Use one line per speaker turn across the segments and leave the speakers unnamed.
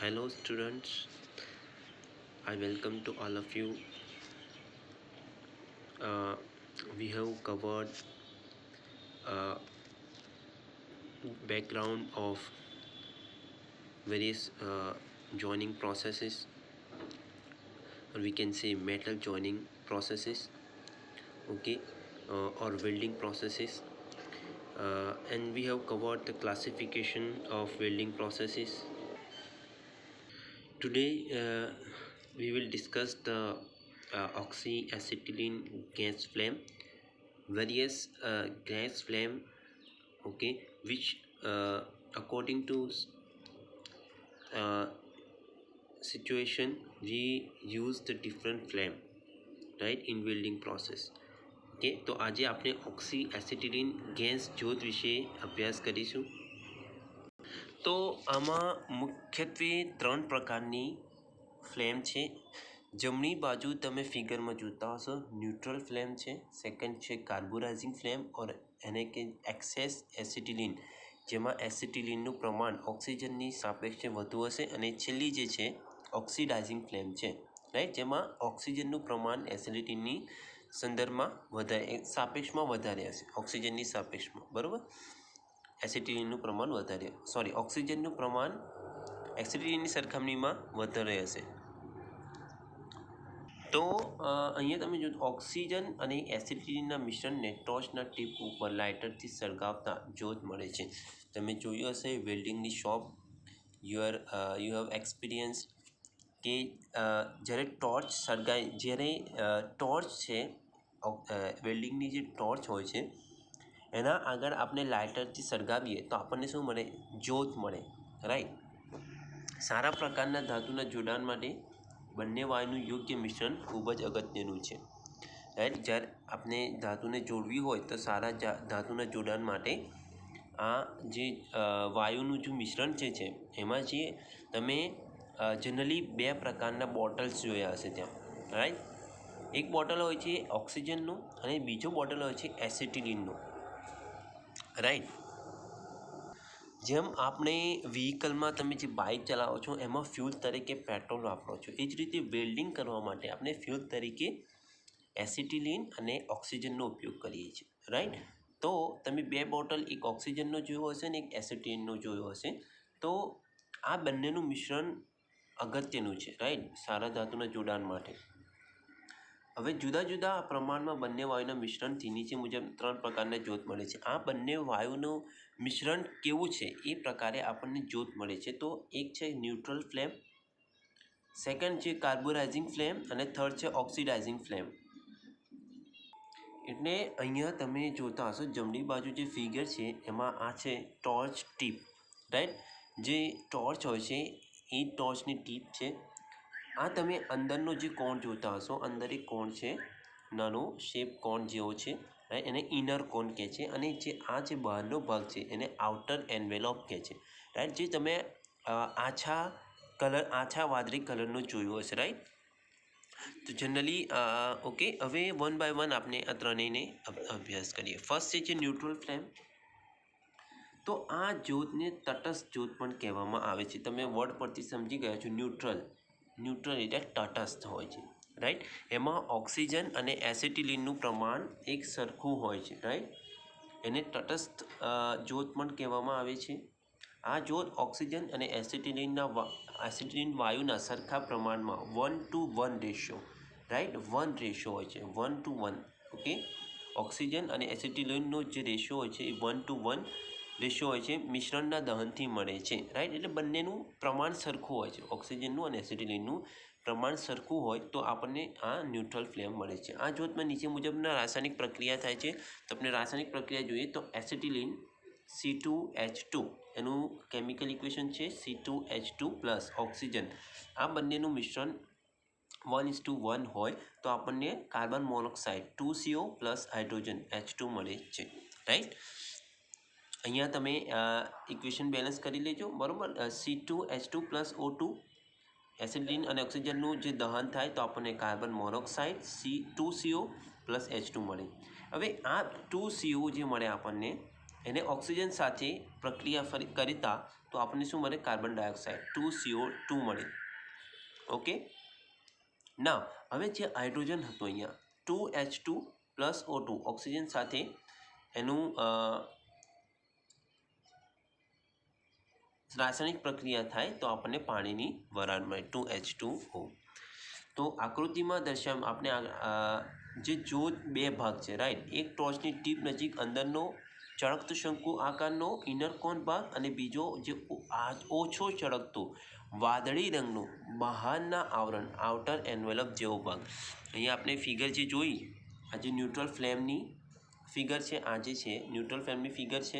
Hello students, I welcome to all of you. Uh, we have covered uh, background of various joining processes, or we can say metal joining processes, okay, or welding processes, and we have covered the classification of welding processes. Today we will discuss the oxyacetylene gas flame, various gas flame, okay, which according to uh, situation we use the different flame, right, in welding process. Okay, તો આજે આપણે ઓક્સી acetylene gas જ્યોત વિશે અભ્યાસ કરીશું. તો આમાં મુખ્યત્વે ત્રણ પ્રકારની ફ્લેમ છે. જમણી બાજુ તમે ફિગરમાં જોતા હશો ન્યુટ્રલ ફ્લેમ છે, સેકન્ડ છે કાર્બોરાઇઝિંગ ફ્લેમ ઓર એને કે એક્સેસ એસિટિલિન, જેમાં એસિટિલિનનું પ્રમાણ ઓક્સિજનની સાપેક્ષે વધુ હશે, અને છેલ્લી જે છે ઓક્સિડાઇઝિંગ ફ્લેમ છે, રાઈટ, જેમાં ઓક્સિજનનું પ્રમાણ એસિડિટીની સંદર્ભમાં વધારે સાપેક્ષમાં વધારે હશે, ઓક્સિજનની સાપેક્ષમાં, બરાબર, એસિટિલિનનું પ્રમાણ વધારે ઓક્સિજનનું પ્રમાણ એસિડિટીની સરખામણીમાં વધારે હશે. તો અહીંયા તમે જો ઓક્સિજન અને એસિડિટીના મિશ્રણને ટોર્ચના ટીપ ઉપર લાઇટરથી સળગાવતા જ્યોત મળે છે. તમે જોયું હશે વેલ્ડિંગની શોપ, યુ હેવ એક્સપિરિયન્સ કે જ્યારે ટોર્ચ સળગાય, જ્યારે ટોર્ચ છે વેલ્ડિંગની જે ટોર્ચ હોય છે એના આગળ આપણે લાઇટરથી સળગાવીએ તો આપણને શું મળે? જ્યોત મળે, રાઈટ. સારા પ્રકારના ધાતુના જોડાણ માટે બંને વાયુનું યોગ્ય મિશ્રણ ખૂબ જ અગત્યનું છે, રાઈટ. જ્યારે આપણે ધાતુને જોડવી હોય તો સારા ધાતુના જોડાણ માટે આ જે વાયુનું જે મિશ્રણ છે એમાં જે તમે જનરલી બે પ્રકારના બોટલ્સ જોયા હશે ત્યાં, રાઈટ. એક બોટલ હોય છે ઓક્સિજનનું અને બીજો બોટલ હોય છે એસિટિલિનનું, રાઈટ. જેમ આપણે વ્હીકલમાં તમે જે બાઇક ચલાવો છો એમાં ફ્યુલ તરીકે પેટ્રોલ વાપરો છો, એ જ રીતે વેલ્ડિંગ કરવા માટે આપણે ફ્યુલ તરીકે એસિટિલિન અને ઓક્સિજનનો ઉપયોગ કરીએ છીએ, રાઈટ. તો તમે બે બોટલ, એક ઓક્સિજનનો જોયો હશે ને એક એસિટિલિનનો જોયો હશે. તો આ બંનેનું મિશ્રણ અગત્યનું છે, રાઈટ, સારા ધાતુના જોડાણ માટે. હવે જુદા જુદા પ્રમાણમાં બંને વાયુના મિશ્રણથી નીચે મુજબ ત્રણ પ્રકારના જ્યોત મળે છે. આ બંને વાયુનું મિશ્રણ કેવું છે એ પ્રકારે આપણને જ્યોત મળે છે. તો એક છે ન્યુટ્રલ ફ્લેમ, સેકન્ડ છે કાર્બોરાઇઝિંગ ફ્લેમ અને થર્ડ છે ઓક્સિડાઇઝિંગ ફ્લેમ. એટલે અહીંયા તમે જોતા હશો જમણી બાજુ જે ફિગર છે એમાં આ છે ટોર્ચ ટીપ, રાઈટ. જે ટોર્ચ હોય છે એ ટોર્ચની ટીપ છે. આ તમે અંદરનો જે કોણ જોતા હશો, અંદર એક કોણ છે, નાનો શેપ કોણ જેવો છે, રાઈટ, એને ઇનર કોન કહે છે. અને જે આ જે બહારનો ભાગ છે એને આઉટર એન્વેલોપ કહે છે, રાઈટ. જે તમે આછા વાદળી કલરનો જોયો હશે, રાઈટ. તો જનરલી ઓકે, હવે વન બાય વન આપણે આ ત્રણેયને અભ્યાસ કરીએ. ફર્સ્ટ છે ન્યુટ્રલ ફ્લેમ. તો આ જ્યોતને તટસ્થ જ્યોત પણ કહેવામાં આવે છે. તમે વર્ડ પરથી સમજી ગયા છો. ન્યુટ્રલ એટલે તટસ્થ હોય છે, રાઈટ. એમાં ઓક્સિજન અને એસિટિલિનનું પ્રમાણ એક સરખું હોય છે, રાઈટ. એને તટસ્થ જ્યોત પણ કહેવામાં આવે છે. આ જ્યોત ઓક્સિજન અને એસિટિલિન વાયુના સરખા પ્રમાણમાં 1:1 રેશિયો, રાઈટ, 1 રેશિયો હોય છે, 1:1, ઓકે. ઓક્સિજન અને એસિટિલિનનો જે રેશિયો હોય છે એ 1:1 રેશિયો હોય છે, મિશ્રણના દહનથી મળે છે, રાઈટ. એટલે બંનેનું પ્રમાણ સરખું હોય છે, ઓક્સિજનનું અને એસિટિલિનનું પ્રમાણ સરખું હોય તો આપણને આ ન્યુટ્રલ ફ્લેમ મળે છે. આ જ્યોતમાં નીચે મુજબના રાસાયણિક પ્રક્રિયા થાય છે. તો આપણે રાસાયણિક પ્રક્રિયા જોઈએ તો એસિટિલિન C2H2, એનું કેમિકલ ઇક્વેશન છે C2H2 પ્લસ ઓક્સિજન. આ બંનેનું મિશ્રણ 1:1 હોય તો આપણને carbon monoxide 2CO plus hydrogen H2 મળે છે, રાઈટ. અહીંયા તમે ઇક્વેશન બેલેન્સ કરી લેજો, બરાબર. C2H2 પ્લસ O2, એસિડિન અને ઓક્સિજનનું જે દહન થાય તો આપણને carbon monoxide C2CO plus H2 મળે. હવે આ 2CO જે મળે આપણને એને ઓક્સિજન સાથે પ્રક્રિયા કરતા તો આપણને શું મળે? કાર્બન ડાયોક્સાઇડ 2CO2 મળે. ઓકે. ના હવે જે હાઇડ્રોજન હતું અહીંયા 2H2 + O2 ઓક્સિજન સાથે એનું રાસાયણિક પ્રક્રિયા થાય તો આપણને પાણીની વરાળ મળે 2H2O. તો આકૃતિમાં દર્શાવવામાં આપણે જે જ્યોત બે ભાગ છે, રાઈટ. એક ટોર્ચની ટીપ નજીક અંદરનો ચળકતો શંકુ આકારનો ઇનર કોન ભાગ અને બીજો જે ઓછો ચળકતો વાદળી રંગનો બહારના આવરણ આઉટર એન્વેલપ જેવો ભાગ. અહીંયા આપણે ફિગર જે જોઈ, આ જે ન્યુટ્રલ ફ્લેમની ફિગર છે, આ જે છે ન્યુટ્રલ ફ્લેમની ફિગર છે,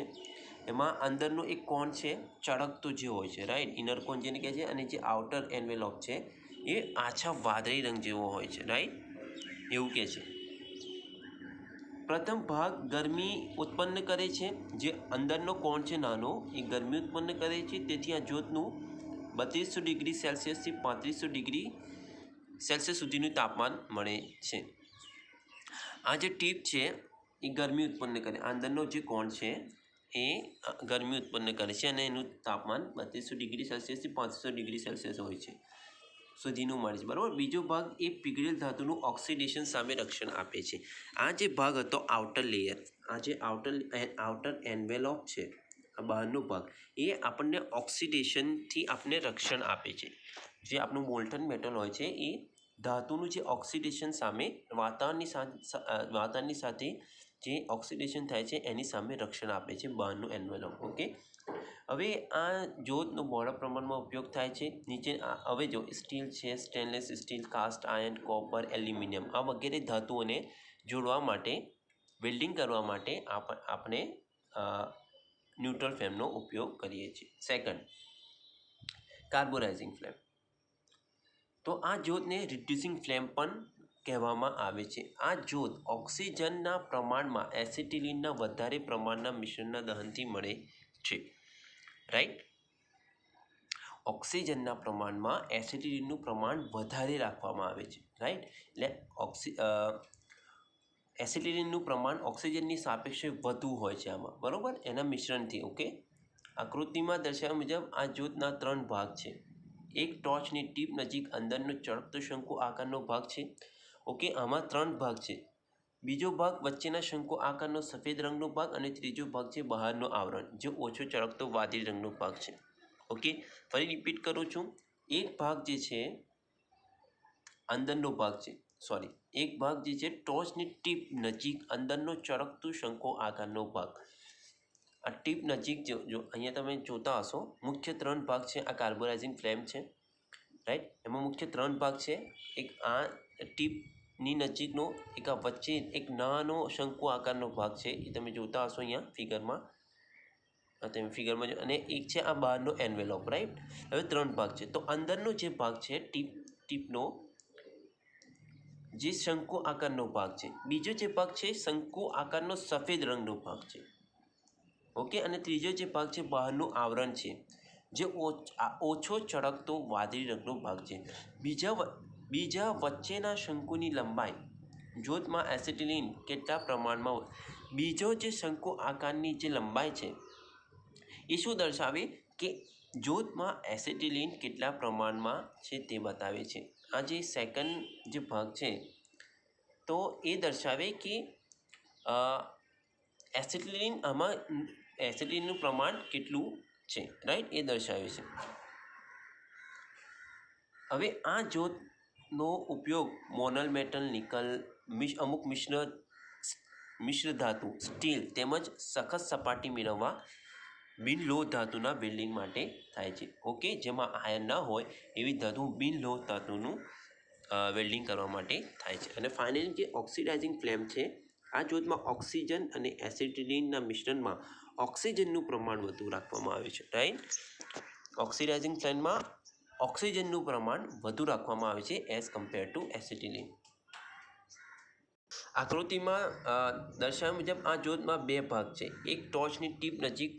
એમાં અંદરનો એક કોન છે ચળકતો જે હોય છે, રાઈટ, ઇનર કોન જેને કહે છે, અને જે આઉટર એન્વેલોપ છે એ આછા વાદળી રંગ જેવો હોય છે, રાઈટ, એવું કહે છે. પ્રથમ ભાગ ગરમી ઉત્પન્ન કરે છે. જે અંદરનો કોણ છે નાનો એ ગરમી ઉત્પન્ન કરે છે. તેથી આ જ્યોતનું 3200 ડિગ્રી સેલ્સિયસથી 3500 ડિગ્રી સેલ્સિયસ સુધીનું તાપમાન મળે છે. આ જે ટીપ છે એ ગરમી ઉત્પન્ન કરે, અંદરનો જે કોણ છે એ ગરમી ઉત્પન્ન કરે છે અને એનું તાપમાન 3200 ડિગ્રી સેલ્સિયસથી 3500 ડિગ્રી સેલ્સિયસ હોય છે સુધીનું મળે છે, બરાબર. બીજો ભાગ એ પીગળેલ ધાતુનું ઓક્સિડેશન સામે રક્ષણ આપે છે. આ જે ભાગ હતો આઉટર લેયર, આ જે આઉટર એન્વેલોપ છે, આ બહારનો ભાગ, એ આપણને ઓક્સિડેશનથી આપણને રક્ષણ આપે છે. જે આપણું મોલ્ટન મેટલ હોય છે એ ધાતુનું જે ઓક્સિડેશન સામે વાતાવરણની સાથે જે ઓક્સિડેશન થાય છે એની સામે રક્ષણ આપે છે બહારનું એન્વેલોપ. ઓકે. હવે આ જ્યોતનો બહોળા પ્રમાણમાં ઉપયોગ થાય છે. નીચે હવે જો સ્ટીલ છે, stainless steel, cast iron, copper, aluminium, આ વગેરે ધાતુઓને જોડવા માટે, વેલ્ડિંગ કરવા માટે આપણે ન્યુટ્રલ ફ્લેમનો ઉપયોગ કરીએ છીએ. Second, carburising flame. તો આ જ્યોતને રિડ્યુસિંગ ફ્લેમ પણ કહેવામાં આવે છે. આ જ્યોત ઓક્સિજનના પ્રમાણમાં એસિટિલિનના વધારે પ્રમાણના મિશ્રણના દહનથી મળે છે, રાઈટ. ઓક્સિજનના પ્રમાણમાં એસિટિલિનનું પ્રમાણ વધારે રાખવામાં આવે છે, રાઈટ. એટલે એસિટિલિનનું પ્રમાણ ઓક્સિજનની સાપેક્ષે વધુ હોય છે આમાં, બરાબર, એના મિશ્રણથી. ઓકે. આકૃતિમાં દર્શાવ્યા મુજબ આ જ્યોતના 3 ભાગ છે. એક ટોર્ચની ટીપ નજીક અંદરનો ચળકતો શંકુ આકારનો ભાગ છે. ઓકે, આમાં 3 ભાગ છે. બીજો ભાગ વચ્ચેના શંકુ આકારનો સફેદ રંગનો ભાગ અને ત્રીજો ભાગ છે બહારનો આવરણ, જે ઓછો ચળકતો વાદળી રંગનો ભાગ છે. ઓકે, ફરી રિપીટ કરું છું. એક ભાગ જે છે અંદરનો ભાગ છે, એક ભાગ જે છે ટોર્ચની ટીપ નજીક અંદરનો ચળકતો શંકુ આકારનો ભાગ. આ ટીપ નજીક જો અહીંયા તમે જોતા હશો, મુખ્ય 3 ભાગ છે. આ કાર્બોરાઇઝિંગ ફ્લેમ છે, રાઈટ. એમાં મુખ્ય 3 ભાગ છે. એક આ ટીપની નજીકનો, એક આ વચ્ચે એક નાનો શંકુ આકારનો ભાગ છે, એ તમે જોતા હશો અહીંયા ફિગરમાં, જો, અને એક છે આ બહારનો એન્વેલોપ, રાઈટ. હવે 3 ભાગ છે. તો અંદરનો જે ભાગ છે ટીપનો જે શંકુ આકારનો ભાગ છે, બીજો જે ભાગ છે શંકુ આકારનો સફેદ રંગનો ભાગ છે. ઓકે, અને ત્રીજો જે ભાગ છે બહારનું આવરણ છે, જે ઓછો ચળકતો વાદળી રંગનો ભાગ છે. બીજા વચ્ચેના શંકુની લંબાઈ, જ્યોતમાં એસિટિલિન કેટલા પ્રમાણમાં, બીજો જે શંકુ આકારની જે લંબાઈ છે એ શું દર્શાવે કે જ્યોતમાં એસિટિલિન કેટલા પ્રમાણમાં છે તે બતાવે છે. આ જે સેકન્ડ જે ભાગ છે તો એ દર્શાવે કે એસિટિલિનનું પ્રમાણ કેટલું છે, રાઈટ, એ દર્શાવે છે. હવે આ જ્યોતનો ઉપયોગ મોનલ મેટલ, નિકલ, અમુક મિશ્ર ધાતુ, સ્ટીલ તેમજ સખત સપાટી મેળવવા બિનલોહ ધાતુના વેલ્ડિંગ માટે થાય છે. ઓકે, જેમાં આયર્ન ના હોય એવી બિનલોહ ધાતુનું વેલ્ડિંગ કરવા માટે થાય છે. અને ફાઇનલી જે ઓક્સિડાઇઝિંગ ફ્લેમ છે, આ જ્યોતમાં ઓક્સિજન અને એસિટિલિનના મિશ્રણમાં ઓક્સિજનનું પ્રમાણ વધુ રાખવામાં આવે છે, રાઈટ. ઓક્સિડાઇઝિંગ ફ્લેમમાં ઓક્સિજનનું પ્રમાણ વધુ રાખવામાં આવે છે એઝ કમ્પેર ટુ એસિટિલિન. આકૃતિમાં દર્શાવ્યા મુજબ આ જ્યોતમાં 2 ભાગ છે. એક ટોર્ચની ટીપ નજીક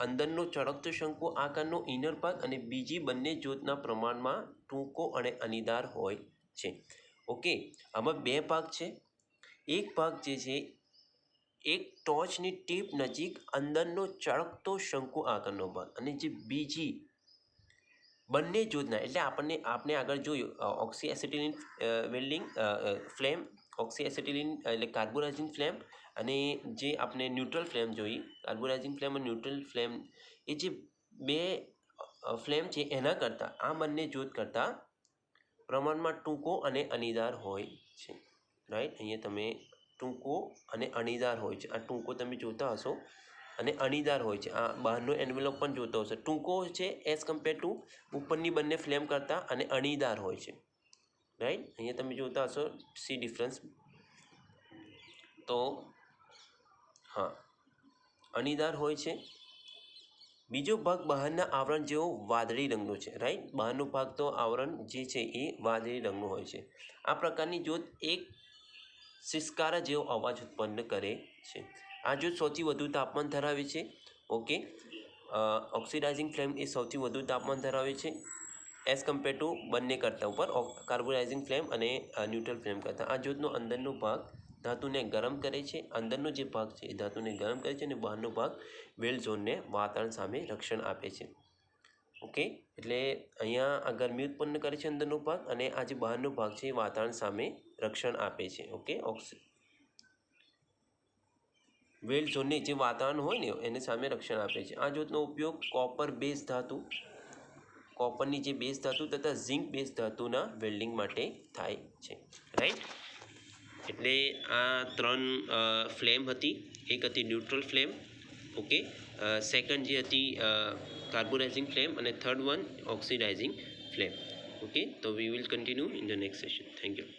અંદરનો ચળકતો શંકુ આકારનો ઇનર ભાગ અને બીજી બંને જ્યોતના પ્રમાણમાં ટૂંકો અને અણીદાર હોય છે. ઓકે, આમાં 2 ભાગ છે. એક ભાગ જે છે એક ટોર્ચની ટીપ નજીક અંદરનો ચળકતો શંકુ આકારનો ભાગ અને જે બીજી બંને જૂથના એટલે આપણે આગળ જોયું ઓક્સી એસિટિલિન વેલ્ડિંગ ફ્લેમ ઓક્સી એસિટિલિન એટલે કાર્બોરાઇઝિંગ ફ્લેમ અને જે આપણે ન્યુટ્રલ ફ્લેમ જોઈ કાર્બોરાઇઝિંગ ફ્લેમ અને ન્યુટ્રલ ફ્લેમ એ જે બે ફ્લેમ છે એના કરતાં આ બંને જૂથ કરતાં પ્રમાણમાં ટૂંકો અને અણીદાર હોય છે રાઈટ અહીંયા તમે ટૂંકો અને અણીદાર હોય છે આ ટૂંકો તમે જોતા હશો અને અણીદાર હોય છે આ બહારનો એન્વેલોપ પણ જોતો હશે ટૂંકો છે એઝ કમ્પેર ટુ ઉપરની બંને ફ્લેમ કરતાં અને અણીદાર હોય છે રાઈટ અહીંયા તમે જોતા હશો સી ડિફરન્સ તો હા અણીદાર હોય છે બીજો ભાગ બહારના આવરણ જેવો વાદળી રંગનો છે રાઈટ બહારનો ભાગ તો આવરણ જે છે એ વાદળી રંગનો હોય છે આ પ્રકારની જ્યોત એક સિસકારા જેવો અવાજ ઉત્પન્ન કરે છે આ જ્યોત સૌથી વધુ તાપમાન ધરાવે છે ઓકે ઓક્સિડાઇઝિંગ ફ્લેમ એ સૌથી વધુ તાપમાન ધરાવે છે એઝ કમ્પેર ટુ બંને કરતાં ઉપર કાર્બોરાઇઝિંગ ફ્લેમ અને ન્યુટ્રલ ફ્લેમ કરતાં આ જ્યોતનો અંદરનો ભાગ ધાતુને ગરમ કરે છે અંદરનો જે ભાગ છે એ ધાતુને ગરમ કરે છે અને બહારનો ભાગ વેલ ઝોનને વાતાવરણ સામે રક્ષણ આપે છે ઓકે એટલે અહીંયા આ ગરમી ઉત્પન્ન કરે છે અંદરનો ભાગ અને આ જે બહારનો ભાગ છે એ વાતાવરણ સામે રક્ષણ આપે છે ઓકે વેલ ઝોનને જે વાતાવરણ હોય ને એને સામે રક્ષણ આપે છે આ જ્યોતનો ઉપયોગ કોપર બેઝ ધાતુ કોપરની જે બેઝ ધાતુ તથા ઝિંક બેઝ ધાતુના વેલ્ડિંગ માટે થાય છે રાઈટ એટલે આ ત્રણ ફ્લેમ હતી એક હતી ન્યુટ્રલ ફ્લેમ ઓકે સેકન્ડ જે હતી કાર્બોરાઇઝિંગ ફ્લેમ અને third one oxidising flame okay તો we will continue in the next session thank you